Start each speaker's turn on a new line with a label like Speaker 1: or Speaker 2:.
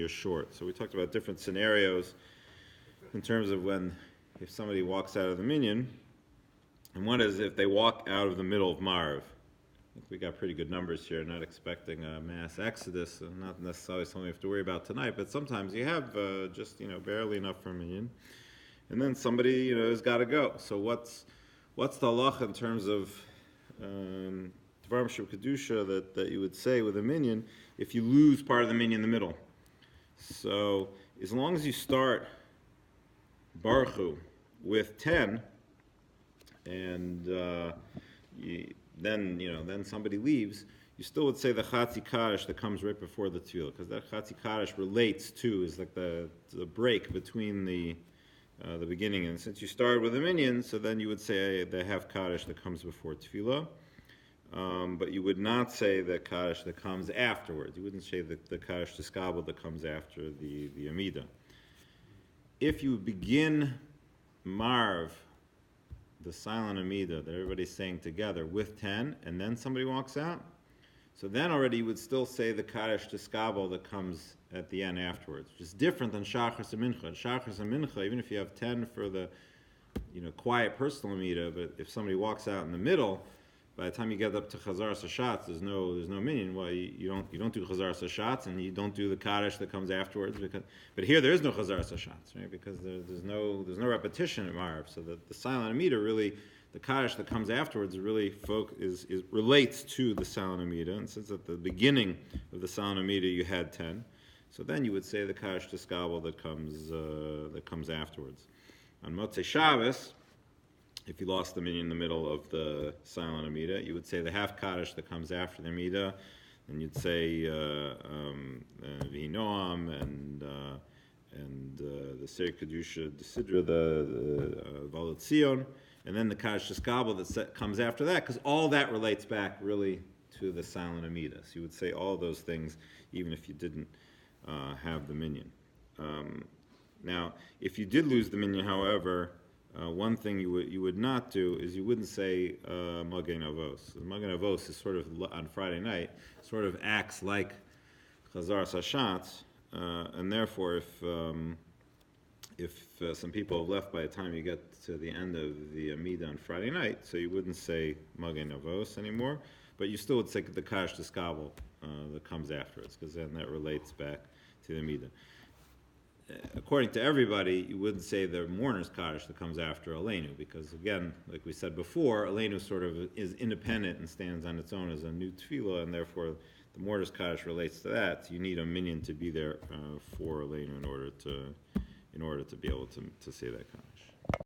Speaker 1: you're short. So we talked about different scenarios in terms of if somebody walks out of the minyan, and one is if they walk out of the middle of maariv. I think we got pretty good numbers here, not expecting a mass exodus, and not necessarily something we have to worry about tonight, but sometimes you have just, barely enough for a minyan, and then somebody, has got to go. So what's the halacha in terms of Dvarim Sheb Kedusha that you would say with a minyan if you lose part of the minyan in the middle? So as long as you start Baruch Hu with 10, and then somebody leaves, you still would say the Chatzi Kaddish that comes right before the Tefillah, because that Chatzi Kaddish relates to, is like the break between the beginning. And since you started with a minyan, so then you would say the half Kaddish that comes before Tefillah. But you would not say the Kaddish that comes afterwards. You wouldn't say the Kaddish Tiskabel that comes after the Amida. If you begin Marv, the silent Amida that everybody's saying together, with 10, and then somebody walks out, so then already you would still say the Kaddish Tiskabel that comes at the end afterwards, which is different than Shachris and Mincha. Shachris and Mincha, even if you have 10 for the quiet personal Amida, but if somebody walks out in the middle, by the time you get up to Chazar Sashatz, there's no minyan. Well, you don't do Chazar Sashatz, and you don't do the Kaddish that comes afterwards. But here there is no Chazar Sashatz, right? Because there's no repetition at Maariv. So the silent Amida really, the Kaddish that comes afterwards really relates to the silent Amida. And since at the beginning of the silent Amida you had 10, so then you would say the Kaddish Tiskabel that comes afterwards. On Motzei Shabbos, if you lost the minyan in the middle of the silent Amida, you would say the half Kaddish that comes after the Amida, and you'd say V'hinoam and the Ser Kedusha, the Sidra, the Valat Zion, and then the Kaddish Tiskabel that comes after that, because all that relates back really to the silent Amida. So you would say all those things even if you didn't have the minyan. Now, if you did lose the minyan, however, one thing you would not do is you wouldn't say Magen Avos. The Magen Avos is sort of on Friday night, sort of acts like Chazar Sashatz, and therefore, if some people have left by the time you get to the end of the Amida on Friday night, so you wouldn't say Magen Avos anymore, but you still would say the Kaddish Tiskabel that comes afterwards, because then that relates back to the Amida. According to everybody, you wouldn't say the mourner's Kaddish that comes after Aleinu, because again, like we said before, Aleinu sort of is independent and stands on its own as a new tefillah, and therefore the mourner's Kaddish relates to that. So you need a minyan to be there for Aleinu in order to be able to say that Kaddish.